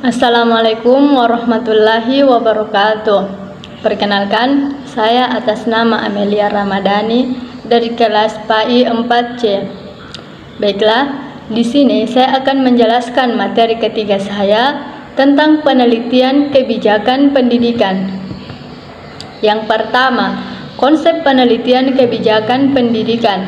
Assalamualaikum warahmatullahi wabarakatuh. Perkenalkan, saya atas nama Amelia Ramadhani dari kelas PAI 4C. Baiklah, di sini saya akan menjelaskan materi ketiga saya tentang penelitian kebijakan pendidikan. Yang pertama, konsep penelitian kebijakan pendidikan.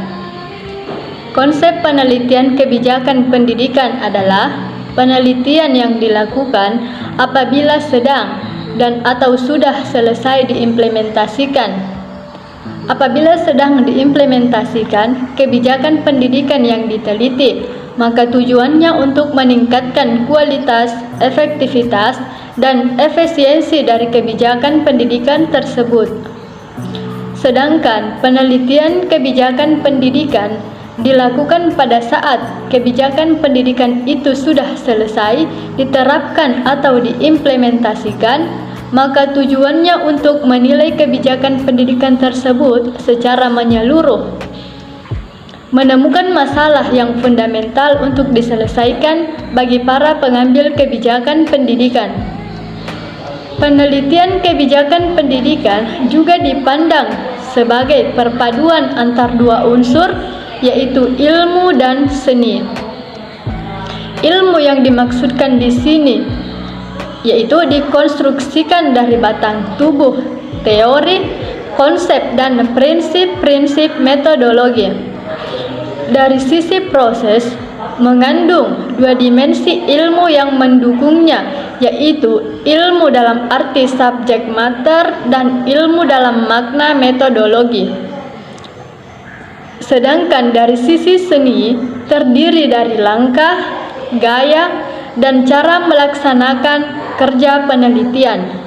Konsep penelitian kebijakan pendidikan adalah penelitian yang dilakukan apabila sedang dan atau sudah selesai diimplementasikan. Apabila sedang diimplementasikan kebijakan pendidikan yang diteliti, maka tujuannya untuk meningkatkan kualitas, efektivitas, dan efisiensi dari kebijakan pendidikan tersebut. Sedangkan penelitian kebijakan pendidikan dilakukan pada saat kebijakan pendidikan itu sudah selesai diterapkan atau diimplementasikan, maka tujuannya untuk menilai kebijakan pendidikan tersebut secara menyeluruh, menemukan masalah yang fundamental untuk diselesaikan bagi para pengambil kebijakan pendidikan. Penelitian kebijakan pendidikan juga dipandang sebagai perpaduan antar dua unsur, yaitu ilmu dan seni. Ilmu yang dimaksudkan di sini yaitu dikonstruksikan dari batang tubuh, teori, konsep, dan prinsip-prinsip metodologi. Dari sisi proses, mengandung dua dimensi ilmu yang mendukungnya, yaitu ilmu dalam arti subject matter dan ilmu dalam makna metodologi. Sedangkan dari sisi seni terdiri dari langkah, gaya, dan cara melaksanakan kerja penelitian.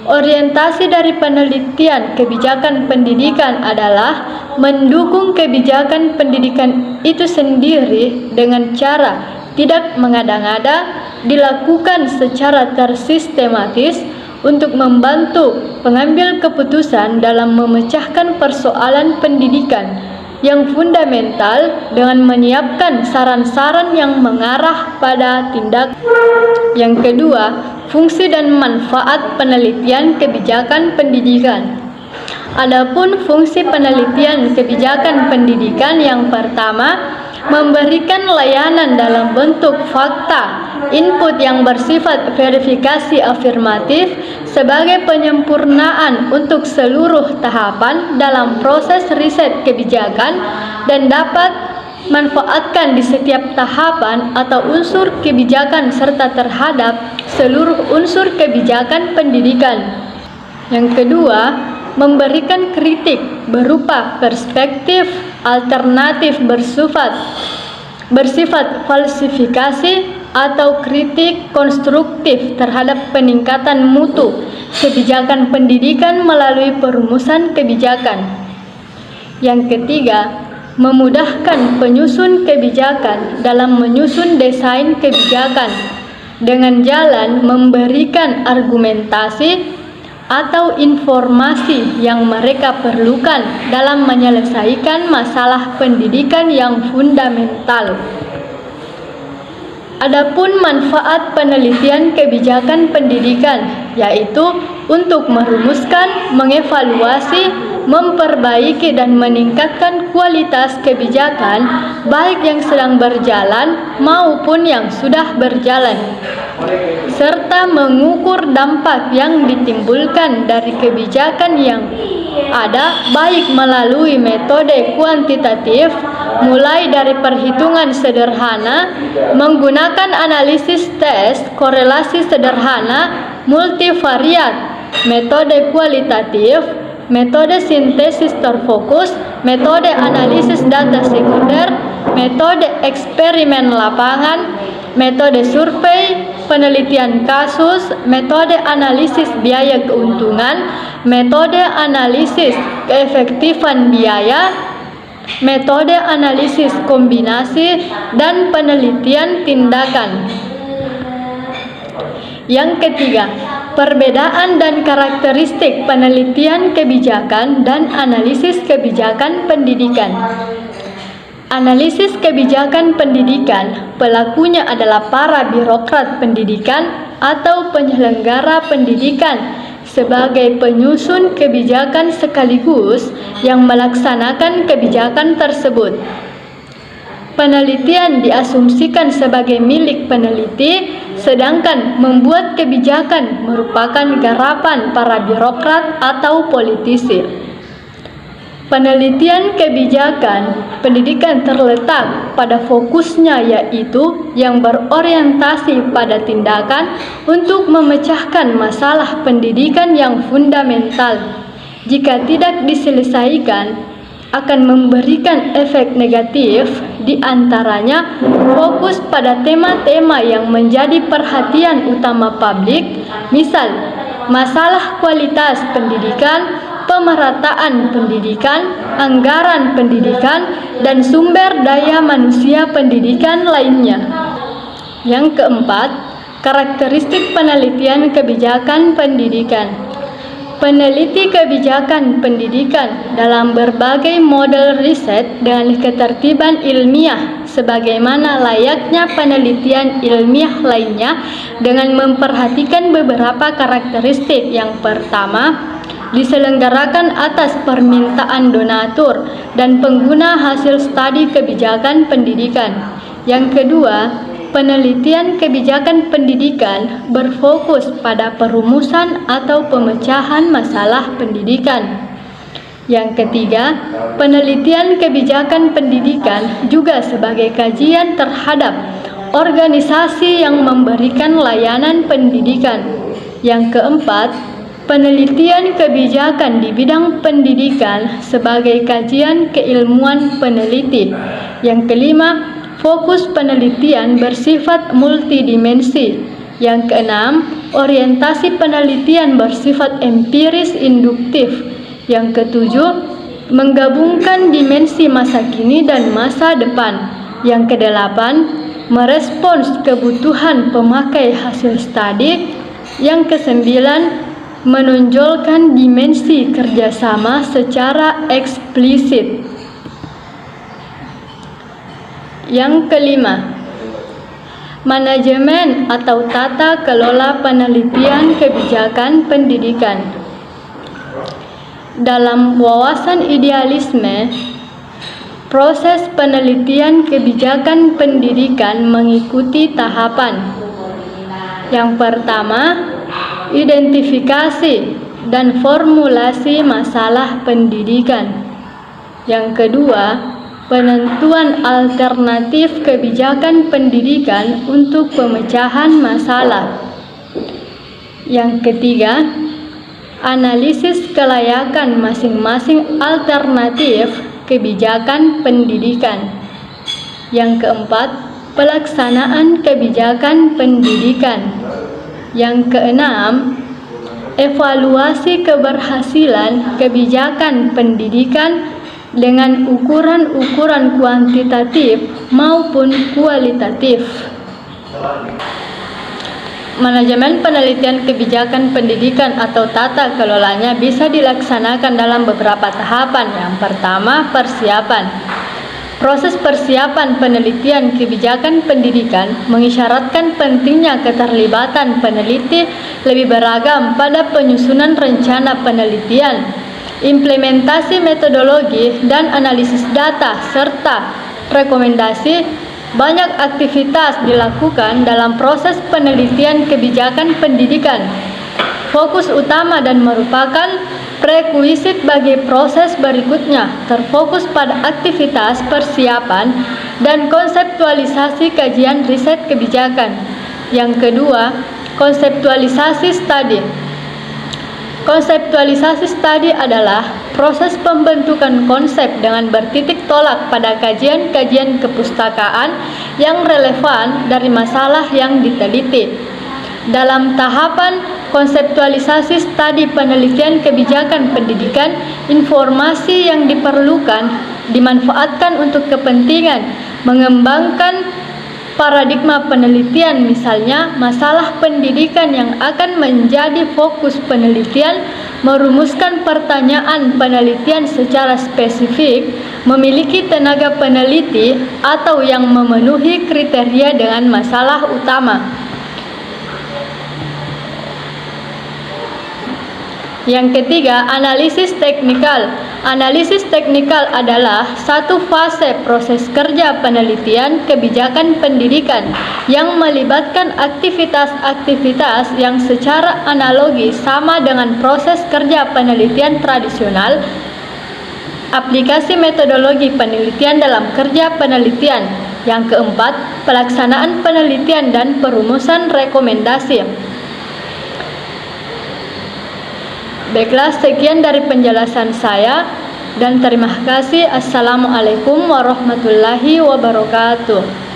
Orientasi dari penelitian kebijakan pendidikan adalah mendukung kebijakan pendidikan itu sendiri dengan cara tidak mengada-ngada, dilakukan secara tersistematis untuk membantu pengambil keputusan dalam memecahkan persoalan pendidikan yang fundamental dengan menyiapkan saran-saran yang mengarah pada tindakan. Yang kedua, fungsi dan manfaat penelitian kebijakan pendidikan. Adapun fungsi penelitian kebijakan pendidikan yang pertama, memberikan layanan dalam bentuk fakta, input yang bersifat verifikasi afirmatif sebagai penyempurnaan untuk seluruh tahapan dalam proses riset kebijakan dan dapat manfaatkan di setiap tahapan atau unsur kebijakan serta terhadap seluruh unsur kebijakan pendidikan. Yang kedua, memberikan kritik berupa perspektif alternatif bersifat falsifikasi atau kritik konstruktif terhadap peningkatan mutu kebijakan pendidikan melalui perumusan kebijakan. Yang ketiga, memudahkan penyusun kebijakan dalam menyusun desain kebijakan dengan jalan memberikan argumentasi atau informasi yang mereka perlukan dalam menyelesaikan masalah pendidikan yang fundamental. Adapun manfaat penelitian kebijakan pendidikan yaitu untuk merumuskan, mengevaluasi, memperbaiki dan meningkatkan kualitas kebijakan baik yang sedang berjalan maupun yang sudah berjalan, serta mengukur dampak yang ditimbulkan dari kebijakan yang ada baik melalui metode kuantitatif mulai dari perhitungan sederhana, menggunakan analisis tes korelasi sederhana multivariat, metode kualitatif, metode sintesis terfokus, metode analisis data sekunder, metode eksperimen lapangan, metode survei, penelitian kasus, metode analisis biaya keuntungan, metode analisis keefektifan biaya, metode analisis kombinasi, dan penelitian tindakan. Yang ketiga, perbedaan dan karakteristik penelitian kebijakan dan analisis kebijakan pendidikan. Analisis kebijakan pendidikan, pelakunya adalah para birokrat pendidikan atau penyelenggara pendidikan sebagai penyusun kebijakan sekaligus yang melaksanakan kebijakan tersebut. Penelitian diasumsikan sebagai milik peneliti, sedangkan membuat kebijakan merupakan garapan para birokrat atau politisi. Penelitian kebijakan pendidikan terletak pada fokusnya, yaitu yang berorientasi pada tindakan untuk memecahkan masalah pendidikan yang fundamental. Jika tidak diselesaikan, akan memberikan efek negatif, di antaranya fokus pada tema-tema yang menjadi perhatian utama publik, misal masalah kualitas pendidikan, pemerataan pendidikan, anggaran pendidikan, dan sumber daya manusia pendidikan lainnya. Yang keempat, karakteristik penelitian kebijakan pendidikan. Peneliti kebijakan pendidikan dalam berbagai model riset dengan ketertiban ilmiah sebagaimana layaknya penelitian ilmiah lainnya dengan memperhatikan beberapa karakteristik. Yang pertama, diselenggarakan atas permintaan donatur dan pengguna hasil studi kebijakan pendidikan. Yang kedua, penelitian kebijakan pendidikan berfokus pada perumusan atau pemecahan masalah pendidikan. Yang ketiga, penelitian kebijakan pendidikan juga sebagai kajian terhadap organisasi yang memberikan layanan pendidikan. Yang keempat, penelitian kebijakan di bidang pendidikan sebagai kajian keilmuan peneliti. Yang kelima, fokus penelitian bersifat multidimensi. Yang keenam, orientasi penelitian bersifat empiris induktif. Yang ketujuh, menggabungkan dimensi masa kini dan masa depan. Yang kedelapan, merespons kebutuhan pemakai hasil studi. Yang kesembilan, menonjolkan dimensi kerjasama secara eksplisit. Yang kelima, manajemen atau tata kelola penelitian kebijakan pendidikan. Dalam wawasan idealisme, proses penelitian kebijakan pendidikan mengikuti tahapan. Yang pertama, identifikasi dan formulasi masalah pendidikan. Yang kedua, penentuan alternatif kebijakan pendidikan untuk pemecahan masalah. Yang ketiga, analisis kelayakan masing-masing alternatif kebijakan pendidikan. Yang keempat, pelaksanaan kebijakan pendidikan. Yang keenam, evaluasi keberhasilan kebijakan pendidikan dengan ukuran-ukuran kuantitatif maupun kualitatif. Manajemen penelitian kebijakan pendidikan atau tata kelolanya bisa dilaksanakan dalam beberapa tahapan. Yang pertama, persiapan. Proses persiapan penelitian kebijakan pendidikan mengisyaratkan pentingnya keterlibatan peneliti lebih beragam pada penyusunan rencana penelitian, implementasi metodologi dan analisis data, serta rekomendasi. Banyak aktivitas dilakukan dalam proses penelitian kebijakan pendidikan. Fokus utama dan merupakan prekuisit bagi proses berikutnya terfokus pada aktivitas persiapan dan konseptualisasi kajian riset kebijakan. Yang kedua, konseptualisasi studi. Konseptualisasi studi adalah proses pembentukan konsep dengan bertitik tolak pada kajian-kajian kepustakaan yang relevan dari masalah yang diteliti. Dalam tahapan konseptualisasi studi penelitian kebijakan pendidikan, informasi yang diperlukan dimanfaatkan untuk kepentingan mengembangkan paradigma penelitian, misalnya masalah pendidikan yang akan menjadi fokus penelitian, merumuskan pertanyaan penelitian secara spesifik, memiliki tenaga peneliti, atau yang memenuhi kriteria dengan masalah utama. Yang ketiga, analisis teknikal. Analisis teknikal adalah satu fase proses kerja penelitian kebijakan pendidikan yang melibatkan aktivitas-aktivitas yang secara analogi sama dengan proses kerja penelitian tradisional. Aplikasi metodologi penelitian dalam kerja penelitian. Yang keempat, pelaksanaan penelitian dan perumusan rekomendasi. Baiklah, sekian dari penjelasan saya dan terima kasih. Assalamualaikum warahmatullahi wabarakatuh.